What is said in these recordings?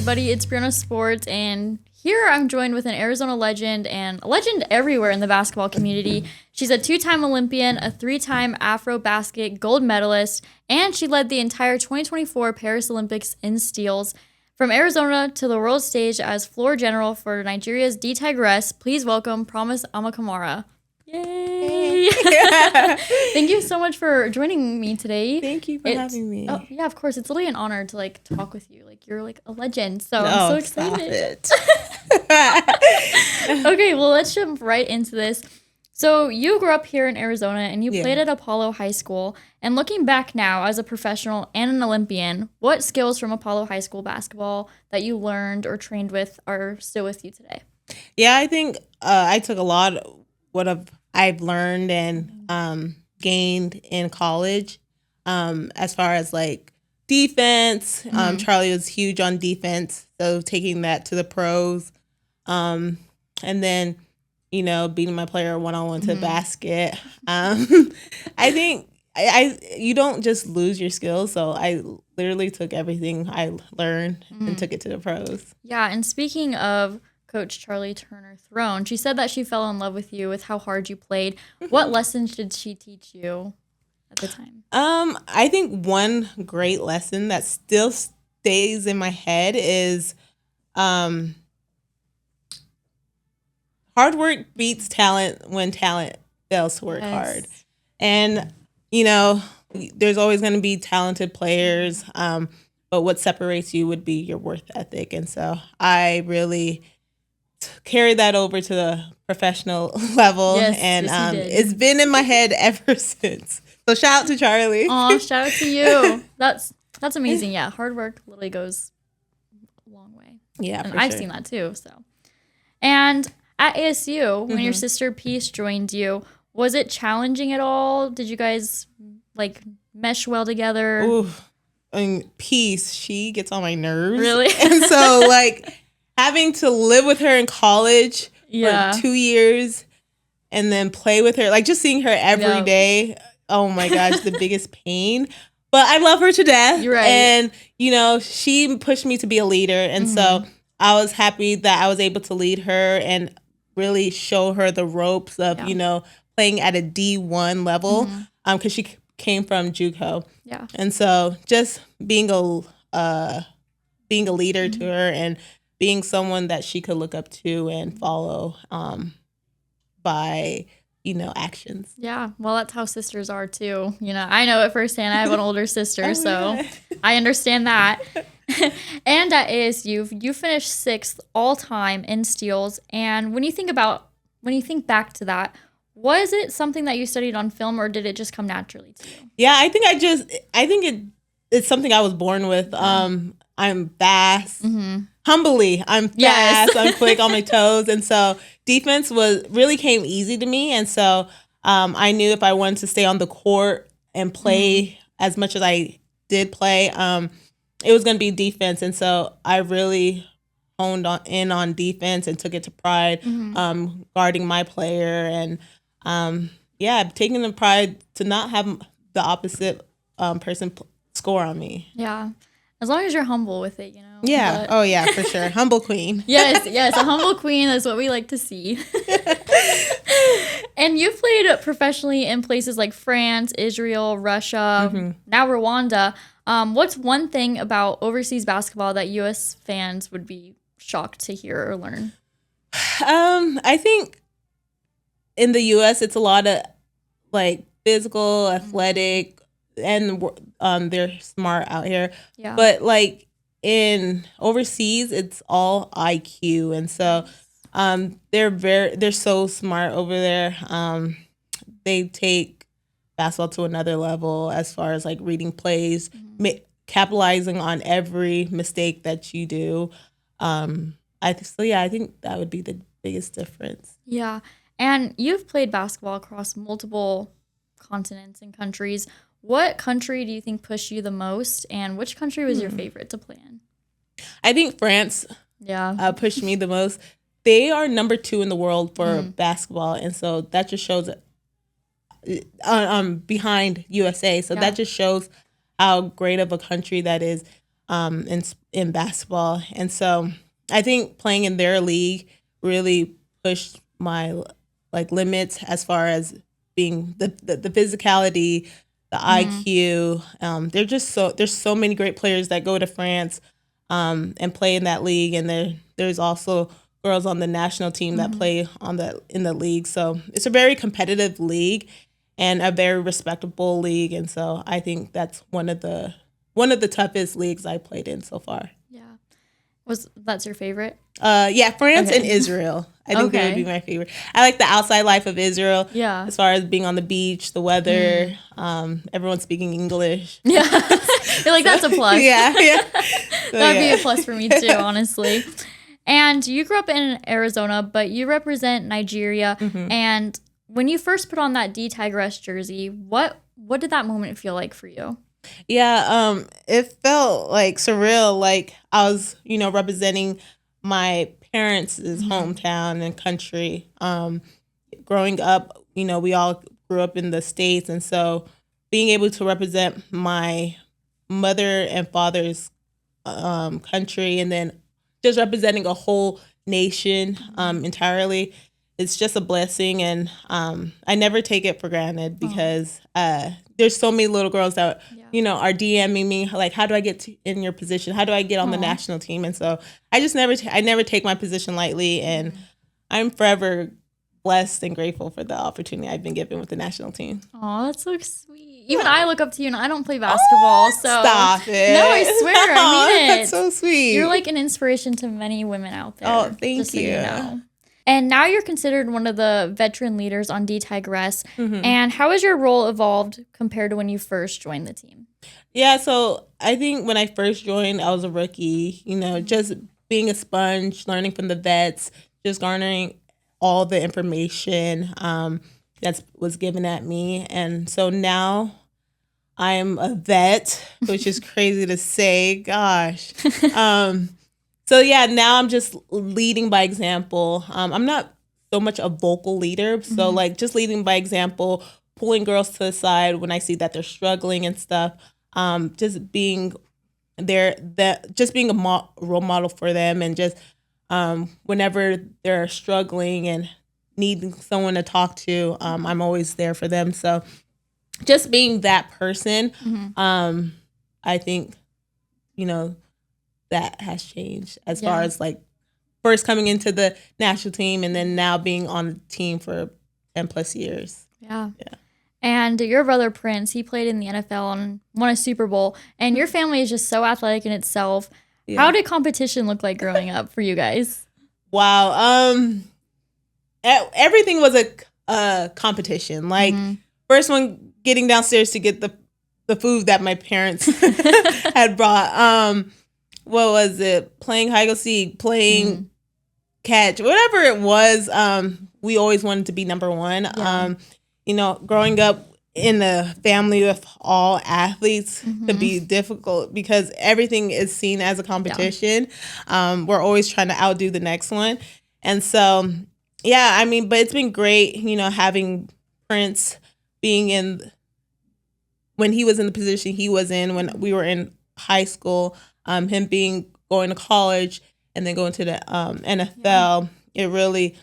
everybody. It's Bryanna.sports, and here I'm joined with an Arizona legend and a legend everywhere in the basketball community. She's a 2-time Olympian, a 3-time Afro-Basket gold medalist, and she led the entire 2024 Paris Olympics in steals. From Arizona to the world stage as floor general for Nigeria's D Tigress, please welcome Promise Amukamara. Yay! Thank you so much for joining me today. Thank you for having me. Oh, yeah, of course. It's really an honor to talk with you. You're a legend. So I'm so excited. Stop it. Okay, well, let's jump right into this. So you grew up here in Arizona and you played at Apollo High School. And looking back now as a professional and an Olympian, what skills from Apollo High School basketball that you learned or trained with are still with you today? Yeah, I think I took a lot of what I've learned and gained in college as far as defense. Charlie was huge on defense, so taking that to the pros. And then, beating my player one-on-one to the basket. I think you don't just lose your skills, so I literally took everything I learned and took it to the pros. Yeah, and speaking of Coach Charlie Turner Throne, she said that she fell in love with you with how hard you played. What lessons did she teach you at the time? I think one great lesson that still stays in my head is hard work beats talent when talent fails to work hard. And, there's always going to be talented players, but what separates you would be your work ethic. And so I really carry that over to the professional level, and it's been in my head ever since. So shout out to Charlie. Oh, shout out to you. That's amazing. Yeah, hard work literally goes a long way. Yeah, and I've seen that too. So, and at ASU, when your sister Peace joined you, was it challenging at all? Did you guys mesh well together? Ooh, Peace, she gets on my nerves. Really? And so having to live with her in college for 2 years and then play with her, just seeing her every day, oh my gosh, the biggest pain. But I love her to death. You're right. And, she pushed me to be a leader. And so I was happy that I was able to lead her and really show her the ropes of, playing at a D1 level, because she came from JUCO. Yeah. And so just being a leader to her and being someone that she could look up to and follow by, actions. Yeah, well, that's how sisters are too. I know it firsthand. I have an older sister, so I understand that. And at ASU, you finished 6th all time in steals. And when you think back to that, was it something that you studied on film, or did it just come naturally to you? Yeah, I think it's something I was born with. I'm fast. Humbly, I'm fast. I'm quick on my toes. And so defense really came easy to me. And so I knew if I wanted to stay on the court and play as much as I did play, it was going to be defense. And so I really honed in on defense and took it to pride, guarding my player and, taking the pride to not have the opposite person score on me. Yeah. As long as you're humble with it, Yeah. But... Oh, yeah, for sure. Humble queen. Yes. A humble queen is what we like to see. And you've played professionally in places like France, Israel, Russia, now Rwanda. What's one thing about overseas basketball that U.S. fans would be shocked to hear or learn? I think in the U.S., it's a lot of physical, athletic, and they're smart out here. Yeah. But in overseas, it's all IQ, and so they're so smart over there. They take basketball to another level as far as reading plays, capitalizing on every mistake that you do. I think that would be the biggest difference. Yeah, and you've played basketball across multiple continents and countries. What country do you think pushed you the most, and which country was your favorite to play in? I think France pushed me the most. They are number 2 in the world for basketball, and so that just shows behind USA. So that just shows how great of a country that is. in basketball. And so I think playing in their league really pushed my like limits as far as being the physicality, the IQ. There's so many great players that go to France and play in that league, and there's also girls on the national team that play in the league. So it's a very competitive league and a very respectable league, and so I think that's one of the toughest leagues I played in so far. Yeah. That's your favorite? Yeah, France and Israel. I think they would be my favorite. I like the outside life of Israel. Yeah. As far as being on the beach, the weather, everyone speaking English. Yeah. You're like, that's a plus. Yeah. So, that'd be a plus for me too, honestly. And you grew up in Arizona, but you represent Nigeria. And when you first put on that D Tigress jersey, what did that moment feel like for you? Yeah, it felt like surreal. Like I was, representing my parents' hometown and country. Growing up, we all grew up in the States, and so being able to represent my mother and father's country, and then just representing a whole nation entirely, it's just a blessing. And I never take it for granted because there's so many little girls that are DMing me like, how do I get in your position? How do I get on the national team? And so I just never take my position lightly, and I'm forever blessed and grateful for the opportunity I've been given with the national team. Oh, that's so sweet. Even I look up to you, and I don't play basketball, so stop it. No, I swear, I mean it. That's so sweet. You're like an inspiration to many women out there. Oh, thank just you. So you know. And now you're considered one of the veteran leaders on D Tigress. And how has your role evolved compared to when you first joined the team? Yeah, so I think when I first joined, I was a rookie, just being a sponge, learning from the vets, just garnering all the information that was given at me. And so now I'm a vet, which is crazy to say. Gosh. So yeah, now I'm just leading by example. I'm not so much a vocal leader. So like just leading by example, pulling girls to the side when I see that they're struggling and stuff. Just being there, just being a role model for them, and just whenever they're struggling and needing someone to talk to, I'm always there for them. So just being that person, I think, that has changed as far as like first coming into the national team and then now being on the team for 10 plus years. Yeah. And your brother Prince, he played in the NFL and won a Super Bowl, and your family is just so athletic in itself. Yeah. How did competition look like growing up for you guys? Wow. Everything was a competition. Like first one, getting downstairs to get the food that my parents had brought. What was it? Playing hide and seek, playing catch, whatever it was. We always wanted to be number one. Yeah. Growing up in a family with all athletes could be difficult because everything is seen as a competition. Yeah. We're always trying to outdo the next one. And so, yeah, but it's been great, having Prince being when he was in the position he was in when we were in high school, him going to college and then going to the NFL, it really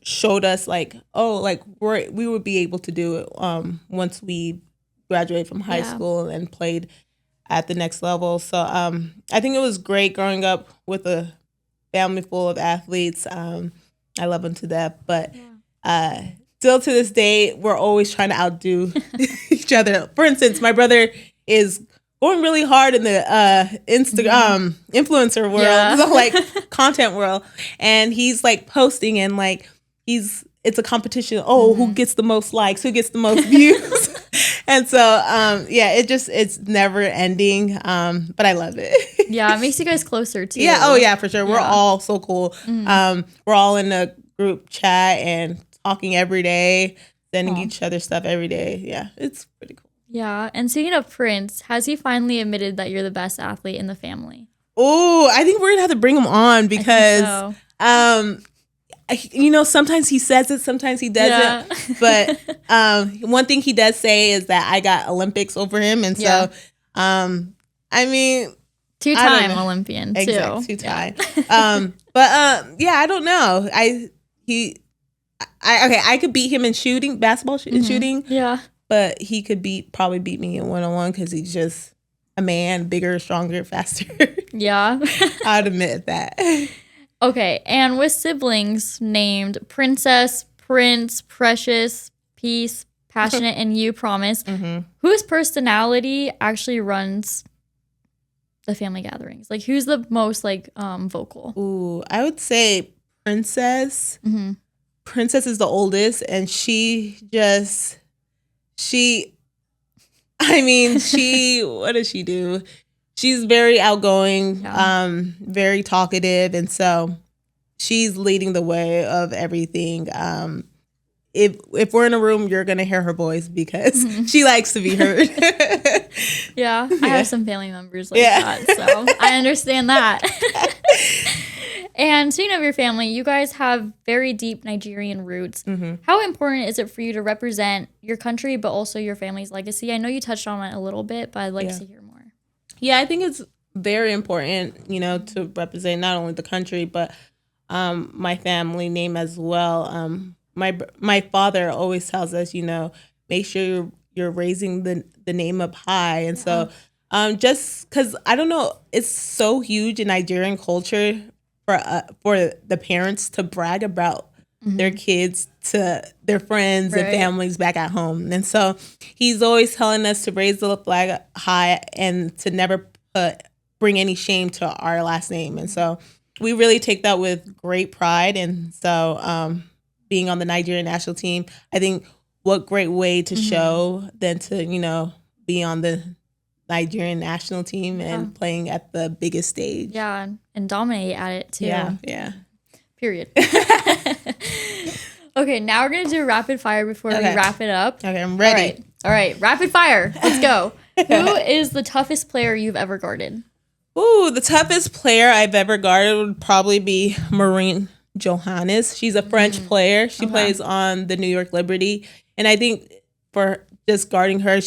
showed us we would be able to do it once we graduated from high school and played at the next level. So I think it was great growing up with a family full of athletes. I love them to death, but still to this day, we're always trying to outdo each other. For instance, my brother is going really hard in the Instagram influencer world, so like content world, and he's like posting and like it's a competition. Who gets the most likes, who gets the most views, and so it's never ending. But I love it. Yeah, it makes you guys closer too. Yeah, oh yeah, for sure. We're all so cool. We're all in a group chat and talking every day, sending each other stuff every day. Yeah, it's pretty cool. Yeah, and speaking of Prince, has he finally admitted that you're the best athlete in the family? Oh, I think we're gonna have to bring him on because, sometimes he says it, sometimes he doesn't. Yeah. But one thing he does say is that I got Olympics over him, and so, Two-time Olympian, too. Exactly, two-time. Yeah, I don't know. I could beat him in shooting, basketball shooting. Yeah. But he could probably beat me in one-on-one because he's just a man, bigger, stronger, faster. Yeah. I'd admit that. Okay, and with siblings named Princess, Prince, Precious, Peace, Passionate, and You Promise, whose personality actually runs the family gatherings? Like, who's the most like vocal? Ooh, I would say Princess. Princess is the oldest, and she what does she do? She's very outgoing, very talkative, and so she's leading the way of everything. If we're in a room, you're gonna hear her voice because she likes to be heard. Yeah, I have some family members like that, so I understand that. And speaking of your family, you guys have very deep Nigerian roots. How important is it for you to represent your country, but also your family's legacy? I know you touched on it a little bit, but I'd like to hear more. Yeah, I think it's very important, to represent not only the country, but my family name as well. My father always tells us, make sure you're raising the name up high. And so just because, I don't know, it's so huge in Nigerian culture for the parents to brag about their kids to their friends and families back at home. And so he's always telling us to raise the flag high and to never bring any shame to our last name. And so we really take that with great pride. And so being on the Nigerian national team, I think what great way to show than to, be on the Nigerian national team and playing at the biggest stage. Yeah, and dominate at it too. Yeah. Period. Okay, now we're going to do rapid fire before we wrap it up. Okay, I'm ready. All right, rapid fire. Let's go. Who is the toughest player you've ever guarded? Ooh, the toughest player I've ever guarded would probably be Marine Johannes. She's a French player. She plays on the New York Liberty. And I think for just guarding her,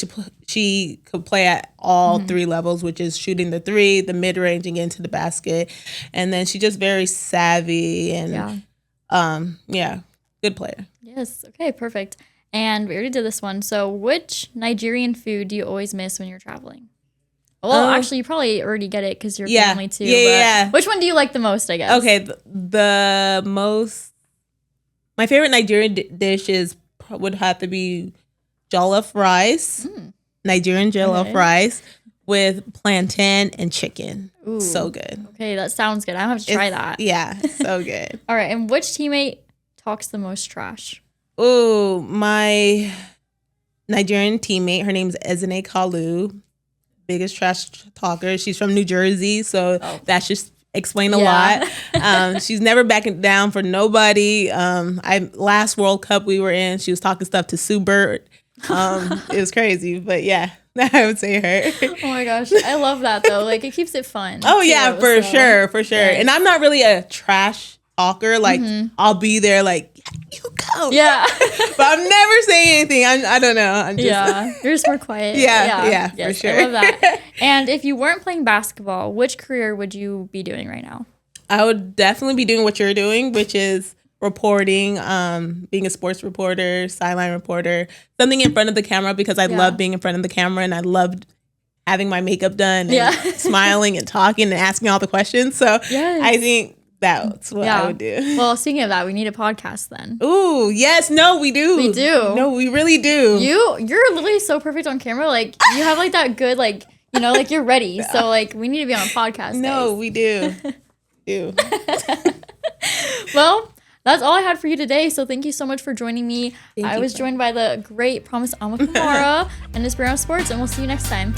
she could play at all three levels, which is shooting the three, the mid-range, and getting to the basket. And then she's just very savvy and, good player. Yes. Okay, perfect. And we already did this one. So which Nigerian food do you always miss when you're traveling? Well, actually, you probably already get it because you're family too. Yeah. Which one do you like the most, I guess? Okay, my favorite Nigerian dish would have to be jollof rice, Nigerian jollof rice with plantain and chicken. Ooh. So good. Okay, that sounds good. I'm going to have to try that. Yeah, so good. All right, and which teammate talks the most trash? Ooh, my Nigerian teammate, her name's Ezine Kalu, biggest trash talker. She's from New Jersey, so that's just explain a lot. She's never backing down for nobody. Last World Cup we were in, she was talking stuff to Sue Bird. It was crazy, but yeah, I would say her. Oh my gosh, I love that though. Like it keeps it fun. Oh yeah, for sure. Yes. And I'm not really a trash talker. Like I'll be there like, you go. Yeah. But I'm never saying anything. I don't know. I'm just you're just more quiet. Yeah, for sure. I love that. And if you weren't playing basketball, which career would you be doing right now? I would definitely be doing what you're doing, which is reporting, being a sports reporter, sideline reporter, something in front of the camera because I love being in front of the camera and I loved having my makeup done and smiling and talking and asking all the questions. So I think that's what I would do. Well, speaking of that, we need a podcast then. Ooh, yes. No, we do. We do. No, we really do. You're literally so perfect on camera. Like you have like that good, like, like you're ready. So like we need to be on a podcast. No, we do. Well, that's all I had for you today. So thank you so much for joining me. I was joined by the great Promise Amukamara and this Bryanna Sports, and we'll see you next time.